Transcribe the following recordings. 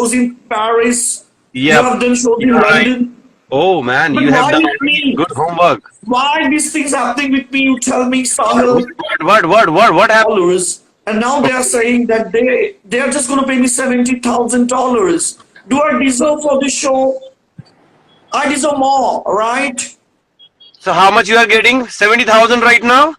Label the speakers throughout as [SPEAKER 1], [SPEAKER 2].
[SPEAKER 1] shows in Paris. You
[SPEAKER 2] Yeah,
[SPEAKER 1] have done shows in
[SPEAKER 2] you're right.
[SPEAKER 1] London.
[SPEAKER 2] Oh man,
[SPEAKER 1] But
[SPEAKER 2] you have
[SPEAKER 1] why
[SPEAKER 2] done
[SPEAKER 1] with me?
[SPEAKER 2] good homework.
[SPEAKER 1] Why these things happening with me? You tell me, Sahil.
[SPEAKER 2] What happened?
[SPEAKER 1] Dollars, and now they are saying that they are just going to pay me $70,000. Do I deserve for this show? I deserve more, right?
[SPEAKER 2] So how much you are getting? 70,000 right now?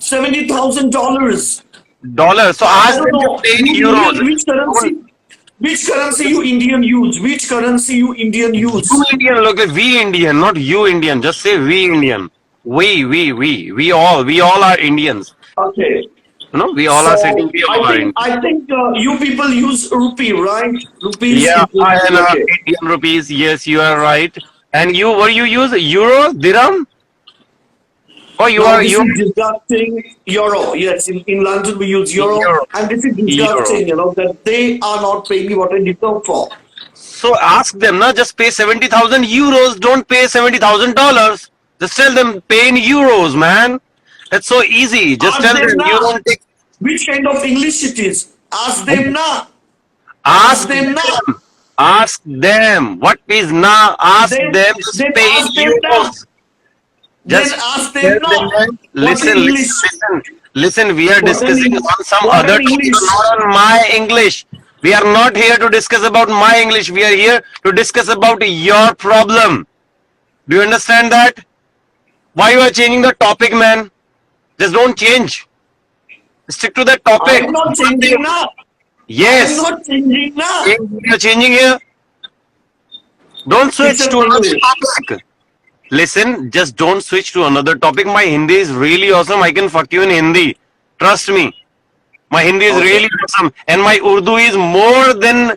[SPEAKER 1] $70,000.
[SPEAKER 2] Dollars. So
[SPEAKER 1] I
[SPEAKER 2] ask
[SPEAKER 1] don't
[SPEAKER 2] them to
[SPEAKER 1] know
[SPEAKER 2] pay in euros.
[SPEAKER 1] which currency. Which currency you Indian use? Which currency you Indian use?
[SPEAKER 2] You Indian, look, we Indian, not you Indian. Just say we Indian. We all are Indians.
[SPEAKER 1] Okay.
[SPEAKER 2] No, we all are
[SPEAKER 1] So
[SPEAKER 2] sitting. We all are Indian.
[SPEAKER 1] I think you people use rupee, right? Rupees.
[SPEAKER 2] Yeah, and
[SPEAKER 1] Okay.
[SPEAKER 2] Indian rupees. Yes, you are right. And you, what you use? Euro, dirham? Or you
[SPEAKER 1] Now
[SPEAKER 2] are
[SPEAKER 1] this
[SPEAKER 2] you?
[SPEAKER 1] is disgusting. Euro, yes. In London we use euro,
[SPEAKER 2] Euro.
[SPEAKER 1] and this is disgusting. You know that they are not paying me what I deserve for.
[SPEAKER 2] So ask them, na, just pay 70,000 euros. Don't pay $70,000. Just tell them pay in euros, man. That's so easy. Just
[SPEAKER 1] Ask
[SPEAKER 2] tell
[SPEAKER 1] them
[SPEAKER 2] them you
[SPEAKER 1] now.
[SPEAKER 2] don't take.
[SPEAKER 1] Which kind of English it is? Ask them now.
[SPEAKER 2] Ask
[SPEAKER 1] them now.
[SPEAKER 2] Ask them. What is na? Ask
[SPEAKER 1] Then-
[SPEAKER 2] them. Just
[SPEAKER 1] then
[SPEAKER 2] pay in
[SPEAKER 1] ask them now.
[SPEAKER 2] euros. Just
[SPEAKER 1] Then ask
[SPEAKER 2] tell
[SPEAKER 1] them now.
[SPEAKER 2] them, listen,
[SPEAKER 1] What English?
[SPEAKER 2] listen. We are
[SPEAKER 1] What
[SPEAKER 2] discussing
[SPEAKER 1] English?
[SPEAKER 2] on some
[SPEAKER 1] What
[SPEAKER 2] other
[SPEAKER 1] English?
[SPEAKER 2] topic, not on my English. We are not here to discuss about my English. We are here to discuss about your problem. Do you understand that? Why you are changing the topic, man? Just don't change. Stick to that topic.
[SPEAKER 1] I'm not changing now.
[SPEAKER 2] Yes.
[SPEAKER 1] I'm not changing now.
[SPEAKER 2] You're changing here. Don't switch
[SPEAKER 1] It's a
[SPEAKER 2] to another
[SPEAKER 1] English.
[SPEAKER 2] topic. Listen, just don't switch to another topic. My Hindi is really awesome. I can fuck you in Hindi. Trust me. My Hindi is
[SPEAKER 1] Okay.
[SPEAKER 2] really awesome. And my Urdu is more than,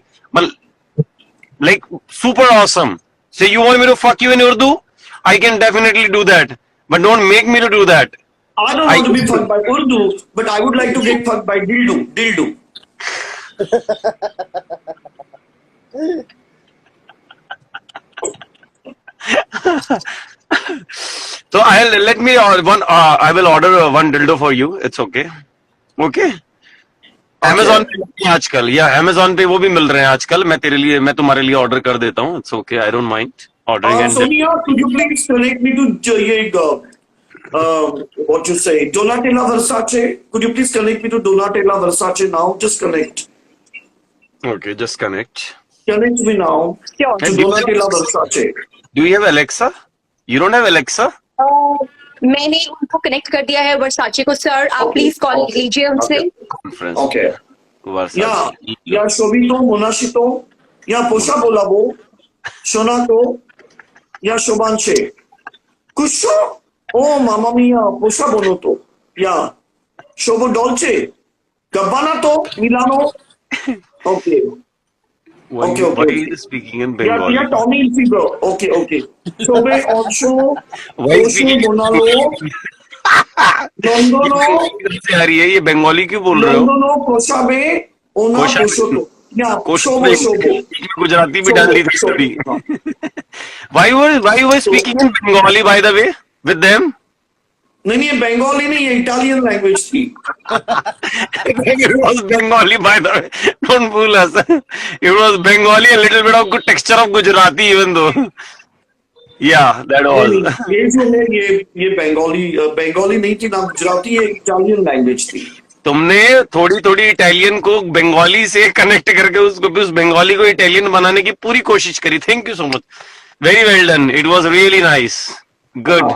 [SPEAKER 2] like, super awesome. So you want me to fuck you in Urdu? I can definitely do that. But don't make me to do that.
[SPEAKER 1] I don't want to be fucked by Urdu, but I would like to get fucked by dildo. Dildo.
[SPEAKER 2] So I will order one dildo for you. It's okay. Okay. Amazon पे भी आजकल या Amazon पे वो भी मिल रहे हैं आजकल. मैं तुम्हारे लिए ऑर्डर कर देता हूँ. It's okay. I don't mind ordering and
[SPEAKER 1] Sonia, could you please connect me to what you say, Donatella Versace? Could you please connect me to Donatella Versace now? Just connect.
[SPEAKER 2] Okay, just connect.
[SPEAKER 1] Connect me now
[SPEAKER 3] Sure.
[SPEAKER 1] to Donatella Versace.
[SPEAKER 2] Do you have Alexa? You don't have Alexa?
[SPEAKER 3] मैंने उनको connect कर दिया है वर्साचे को sir आप please call लीजिए उनसे
[SPEAKER 2] Conference.
[SPEAKER 1] Okay.
[SPEAKER 2] Versace.
[SPEAKER 1] Ya Shobito, Monashito, ya Posha Bolabo, Shonato, ya Shobanche. Kusho? Oh, mamma mia, Posha Bonoto. Ya. Shobo Dolce. Gabbanato, Milano. Okay.
[SPEAKER 2] Why,
[SPEAKER 1] Okay, okay.
[SPEAKER 2] why are you speaking in
[SPEAKER 1] Ya,
[SPEAKER 2] Bengali?
[SPEAKER 1] ya Tommy Hilfiger. Okay, okay. Shobe Osho,
[SPEAKER 2] Why is
[SPEAKER 1] Osho
[SPEAKER 2] speaking
[SPEAKER 1] Bonalo, Londono,
[SPEAKER 2] से आ रही है ये बंगाली क्यों बोल रहे हो?
[SPEAKER 1] Londono, Koshabe, Ona
[SPEAKER 2] Koshabe.
[SPEAKER 1] Koshoto. Ya,
[SPEAKER 2] कोशिश
[SPEAKER 1] Shobo Shobo.
[SPEAKER 2] Gujarati भी डाल दी थी कभी. Why you were speaking in Bengali by the way with them?
[SPEAKER 1] नहीं ये बंगाली नहीं ये इटालियन लैंग्वेज थी.
[SPEAKER 2] It was Bengali by the way. Don't fool us. It was Bengali, a little bit of good texture of Gujarati even though. Yeah, that was.
[SPEAKER 1] ये जो है ये बंगाली नहीं थी ना गुजराती ये इटालियन लैंग्वेज थी.
[SPEAKER 2] तुमने थोड़ी थोड़ी इटालियन को बंगाली से कनेक्ट करके उसको भी उस बंगाली को इटालियन बनाने की पूरी कोशिश करी. Thank you so much. Very well done. It was really nice. Good.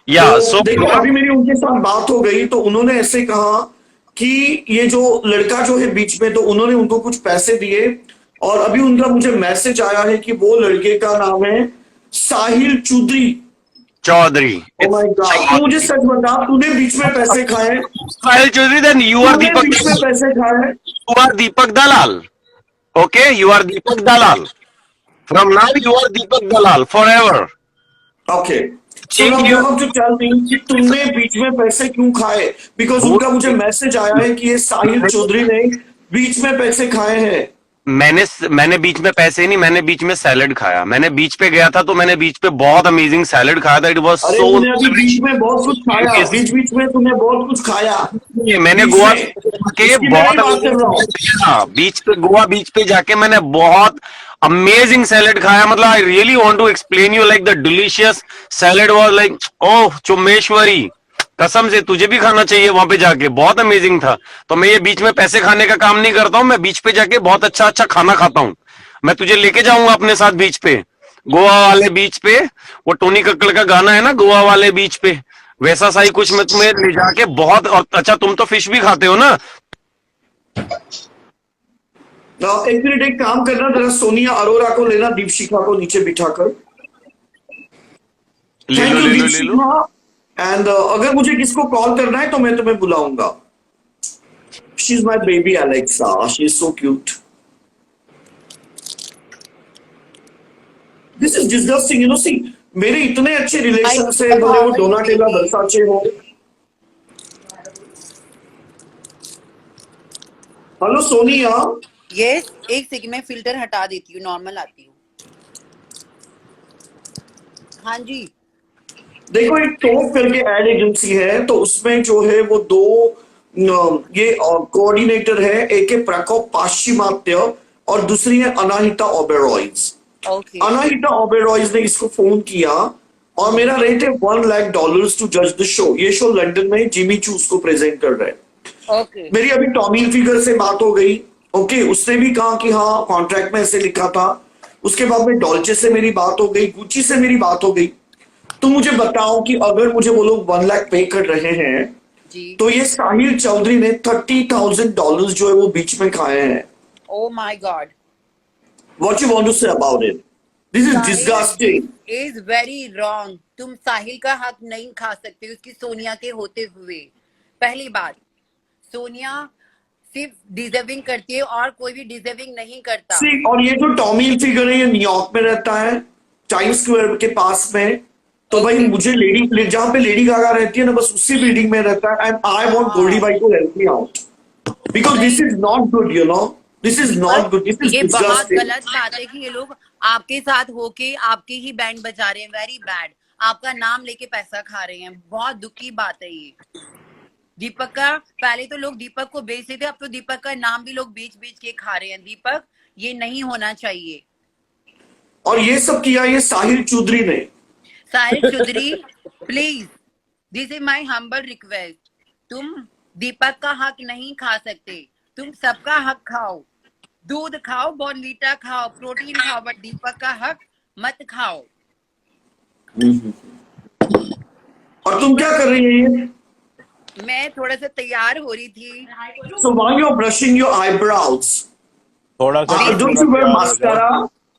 [SPEAKER 2] या सो
[SPEAKER 1] देखो अभी मेरी उनके साथ बात हो गई तो उन्होंने ऐसे कहा कि ये जो लड़का जो है बीच में तो उन्होंने उनको कुछ पैसे दिए और अभी उनका मुझे मैसेज आया है कि वो लड़के का नाम है साहिल Chaudhary.
[SPEAKER 2] Chaudhary.
[SPEAKER 1] Oh my God. तू मुझे सच बता तूने बीच में पैसे खाए?
[SPEAKER 2] साहिल चौधरी. देन यू आर
[SPEAKER 1] तूने
[SPEAKER 2] दीपक.
[SPEAKER 1] बीच में पैसे खाए?
[SPEAKER 2] You are Deepak Dalal. Okay, you are Deepak Dalal. From now you are Deepak Dalal forever.
[SPEAKER 1] Okay. So now you have to tell me कि तुमने बीच में पैसे क्यों खाए? Because उनका मुझे मैसेज आया है कि ये साहिल चौधरी ने बीच में पैसे खाए हैं.
[SPEAKER 2] मैंने बीच में पैसे नहीं, मैंने बीच में सैलेड खाया। मैंने बीच पे गया था तो मैंने बीच पे बहुत अमेजिंग सैलेड खाया था। इट वाज
[SPEAKER 1] अरे
[SPEAKER 2] सो
[SPEAKER 1] तूने अभी बीच में बहुत कुछ खाया, बीच बीच में तूने बहुत कुछ खाया
[SPEAKER 2] मैंने
[SPEAKER 1] बीच
[SPEAKER 2] गोवा
[SPEAKER 1] में,
[SPEAKER 2] के
[SPEAKER 1] इसकी मैं नहीं
[SPEAKER 2] बहुत
[SPEAKER 1] बात कर रहा हूँ।
[SPEAKER 2] हाँ, बीच पे गोवा बीच पे जाके मैंने बहुत अमेजिंग सैलेड खाया। मतलब I really want to explain you, like the delicious salad was like oh चुम्मेश्वरी, कसम से तुझे भी खाना चाहिए वहां पे जाके, बहुत अमेजिंग था। तो मैं ये बीच में पैसे खाने का काम नहीं करता हूँ, मैं बीच पे जाके बहुत अच्छा अच्छा खाना खाता हूँ। मैं तुझे लेके जाऊंगा अपने साथ बीच पे, गोवा वाले बीच पे। वो टोनी कक्कड़ का गाना है ना, गोवा वाले बीच पे, वैसा सा ही कुछ मैं तुम्हें ले जाके बहुत। और अच्छा तुम तो फिश भी खाते हो ना?
[SPEAKER 1] एक मिनट, एक काम करना, जरा सोनिया अरोरा को लेना, दीपशिखा को नीचे बिठाकर।
[SPEAKER 2] ले
[SPEAKER 1] थैंक
[SPEAKER 2] लो
[SPEAKER 1] यू
[SPEAKER 2] ले लो ले लो।
[SPEAKER 1] दीपशिखा। एंड अगर मुझे किसको कॉल करना है तो मैं तुम्हें बुलाऊंगा। She is my baby Alexa, she is so cute. This is disgusting, you know. See, मेरे इतने अच्छे रिलेशन से, भले वो डोनाटेला वर्साचे हो। हेलो सोनिया।
[SPEAKER 4] यस, एक सेकंड में फिल्टर हटा देती हूँ, नॉर्मल आती हूँ। हाँ जी।
[SPEAKER 1] देखो, एक टॉप करके एड एजेंसी है, तो उसमें जो है वो दो ये कोऑर्डिनेटर है। एक है प्रकोप पाश्चिमात्य और दूसरी है अनाहिता ओबेरॉयज।
[SPEAKER 4] ओके
[SPEAKER 1] अनाहिता ओबेरॉयज ने इसको फोन किया और मेरा रेट है $1 लाख टू जज द शो। ये शो लंदन में जिमी चू उसको प्रेजेंट कर रहे हैं।
[SPEAKER 4] ओके
[SPEAKER 1] मेरी अभी टॉमी फिगर से बात हो गई। ओके, उसने भी कहा कि हाँ कॉन्ट्रैक्ट में ऐसे लिखा था। उसके बाद में डॉल्चे से मेरी बात हो गई, गुची से मेरी बात हो गई। तो मुझे बताओ कि अगर मुझे वो लोग 1 लाख पे कर रहे हैं,
[SPEAKER 4] जी।
[SPEAKER 1] तो ये साहिल चौधरी ने $30,000 जो है वो बीच में खाए हैं।
[SPEAKER 4] Oh my God,
[SPEAKER 1] What you want to say about it? This is disgusting.
[SPEAKER 4] Is very wrong. तुम साहिल का हक नहीं खा सकते उसकी सोनिया के होते हुए। पहली बात, सोनिया सिर्फ डिजर्विंग करती है और कोई भी डिजर्विंग नहीं करता।
[SPEAKER 1] See, और ये जो टॉमी फिगर है ये न्यूयॉर्क में रहता है, टाइम्स स्क्वायर के पास में। तो भाई मुझे जहां पे लेडी गागा रहती है ना, बस उसी बिल्डिंग में रहता है। And I want Goldie Bai to help me out, because this is not good, you know. This is not good, this is
[SPEAKER 4] ये बहुत
[SPEAKER 1] डिस्गस्टिंग।
[SPEAKER 4] गलत बात है कि ये लोग आपके साथ होके आपके ही बैंड बजा रहे हैं। Very bad. आपका नाम लेके पैसा खा रहे हैं, बहुत दुख की बात है ये। दीपक का पहले तो लोग दीपक को बेचते थे, अब तो दीपक का नाम भी लोग बेच बेच के खा रहे हैं। दीपक, ये नहीं होना चाहिए।
[SPEAKER 1] और ये सब किया ये साहिल चौधरी ने।
[SPEAKER 4] Sahil Chaudhary, please, this is my humble request. तुम दीपक का हक नहीं खा सकते, तुम सबका हक खाओ। दूध खाओ, बॉर्नवीटा खाओ, प्रोटीन खाओ, बट दीपक का हक मत खाओ।
[SPEAKER 1] और तुम क्या कर रही है?
[SPEAKER 4] मैं थोड़ा सा तैयार हो रही थी।
[SPEAKER 1] So while you're brushing your eyebrows,
[SPEAKER 5] थोड़ा सा
[SPEAKER 1] don't you wear mascara?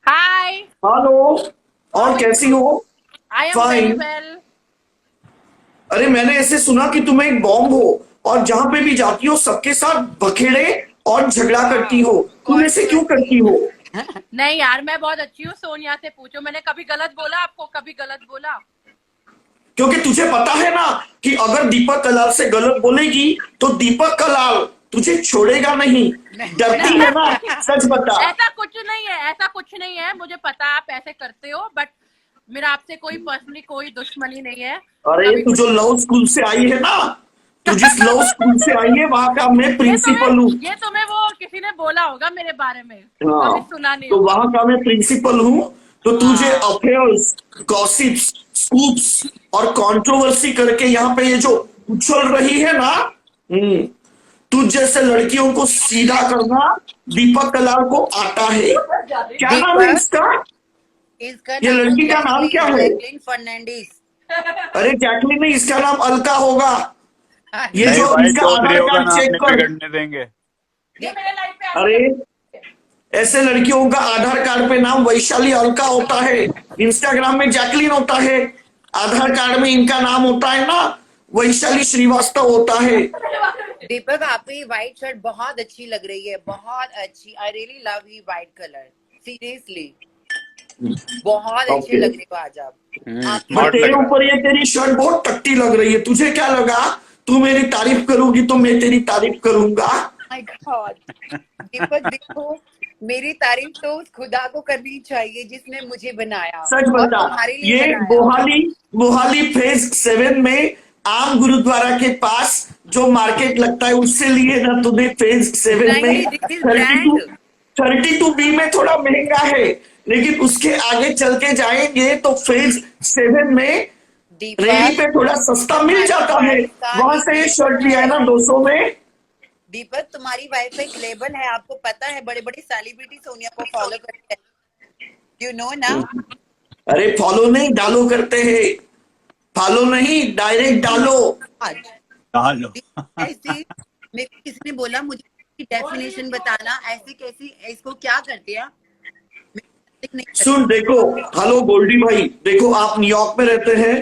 [SPEAKER 6] Hi,
[SPEAKER 1] hello, और कैसी हो?
[SPEAKER 6] I am very
[SPEAKER 1] Fine.
[SPEAKER 6] well.
[SPEAKER 1] अरे मैंने ऐसे सुना कि तुम एक बॉम्ब हो और जहां पे भी जाती हो सबके साथ बखेड़े और झगड़ा करती हो। तुम ऐसे क्यों करती हो?
[SPEAKER 6] नहीं यार, मैं बहुत अच्छी हूँ। सोनिया से पूछो, मैंने कभी गलत बोला आपको? कभी गलत बोला?
[SPEAKER 1] क्योंकि तुझे पता है ना कि अगर दीपक कलाल से गलत बोलेगी तो दीपक कलाल तुझे छोड़ेगा नहीं। डरती है ना? सच बता।
[SPEAKER 6] ऐसा कुछ नहीं है, ऐसा कुछ नहीं है। मुझे पता है आप ऐसे करते हो, बट मेरा आपसे कोई पर्सनली कोई दुश्मनी नहीं है।
[SPEAKER 1] अरे तू जो लव स्कूल से आई है ना, तू जिस लव स्कूल से आई है वहां का मैं प्रिंसिपल हूँ।
[SPEAKER 6] ये तुम्हें वो किसी ने बोला होगा मेरे बारे में,
[SPEAKER 1] हाँ,
[SPEAKER 6] कभी सुना नहीं
[SPEAKER 1] तो
[SPEAKER 6] होगा।
[SPEAKER 1] वहां का मैं प्रिंसिपल हूँ। तो तुझे अफेयर्स, गॉसिप्स, स्कूप्स और कंट्रोवर्सी करके यहाँ पे ये जो उछल रही है ना, तुझ जैसे लड़कियों को सीधा करना दीपक कलाल को आता है। क्या नाम है इसका?
[SPEAKER 4] इसका
[SPEAKER 1] ये लड़की का नाम क्या है?
[SPEAKER 4] जैकलिन फर्नांडिस।
[SPEAKER 1] अरे जैकलिन नहीं, इसका नाम अलका होगा। ये
[SPEAKER 5] नहीं
[SPEAKER 1] जो
[SPEAKER 5] भाई,
[SPEAKER 1] इसका
[SPEAKER 5] चौधरी
[SPEAKER 1] आधार
[SPEAKER 5] होगा,
[SPEAKER 1] कार्ड
[SPEAKER 5] नाम
[SPEAKER 1] चेक
[SPEAKER 5] नहीं
[SPEAKER 1] कर।
[SPEAKER 5] बिगड़ने देंगे।
[SPEAKER 6] ये मेरे लाइफ पे
[SPEAKER 1] अरे ऐसे लड़कियों का आधार कार्ड पे नाम वैशाली अलका होता है, इंस्टाग्राम में जैकलिन होता है, आधार कार्ड में इनका नाम होता है ना वैशाली श्रीवास्तव होता है।
[SPEAKER 4] दीपक, आपकी व्हाइट शर्ट बहुत अच्छी लग रही है, बहुत अच्छी। I really love he white colour, seriously बहुत अच्छी
[SPEAKER 1] Okay.
[SPEAKER 4] लग रही हो आज आप। आपकी
[SPEAKER 1] पर
[SPEAKER 5] Smart
[SPEAKER 1] तेरे
[SPEAKER 5] लग रहा है।
[SPEAKER 1] ऊपर ये तेरी शर्ट बहुत टट्टी लग रही है। तुझे क्या लगा तू मेरी तारीफ करूंगी तो मैं तेरी तारीफ करूंगा?
[SPEAKER 4] My God. दीपक देखो, मेरी तारीफ तो उस खुदा को करनी चाहिए जिसने मुझे बनाया
[SPEAKER 1] सच
[SPEAKER 4] और
[SPEAKER 1] बता,
[SPEAKER 4] तुम्हारे लिए
[SPEAKER 1] ये
[SPEAKER 4] बनाया।
[SPEAKER 1] मोहाली फेज 7 में आम गुरुद्वारा के पास जो मार्केट लगता है उससे लिए ना तूने फेज 7 में
[SPEAKER 4] नहीं, this is
[SPEAKER 1] 32
[SPEAKER 4] brand.
[SPEAKER 1] 32B में थोड़ा महंगा है, लेकिन उसके आगे चल के जाएंगे तो फेज 7 में
[SPEAKER 4] दीपक,
[SPEAKER 1] रेडी पे थोड़ा सस्ता मिल जाता है। वहां से ये शर्ट लिया है ना 200 में।
[SPEAKER 4] दीपक तुम्हारी वाइफ का एक लेबल है, आपको पता है, बड़े बड़े सेलिब्रिटी सोनिया को फॉलो करते हैं, यू नो ना।
[SPEAKER 1] अरे फॉलो नहीं, डालो करते हैं, फॉलो नहीं, डायरेक्ट डालो।
[SPEAKER 5] डालो।
[SPEAKER 4] ऐसी मेरे को किसी ने बोला मुझे डेफिनेशन बताना, ऐसी कैसी, इसको क्या करते हैं?
[SPEAKER 1] सुन देखो, हेलो गोल्डी भाई, देखो आप न्यूयॉर्क में रहते हैं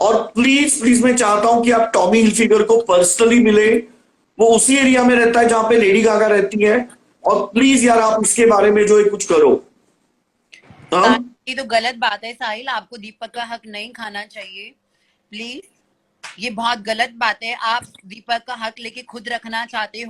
[SPEAKER 1] और प्लीज प्लीज मैं चाहता हूं कि आप टॉमी हिलफिगर को पर्सनली मिले। वो उसी एरिया में रहता है जहां पे लेडी गागा रहती है, और प्लीज यार आप इसके बारे में जो है कुछ करो। हाँ?
[SPEAKER 4] ये तो गलत बात है साहिल, आपको दीपक का हक नहीं खाना चाहिए प्लीज, ये बहुत गलत बात है। आप दीपक का हक लेके खुद रखना चाहते हो।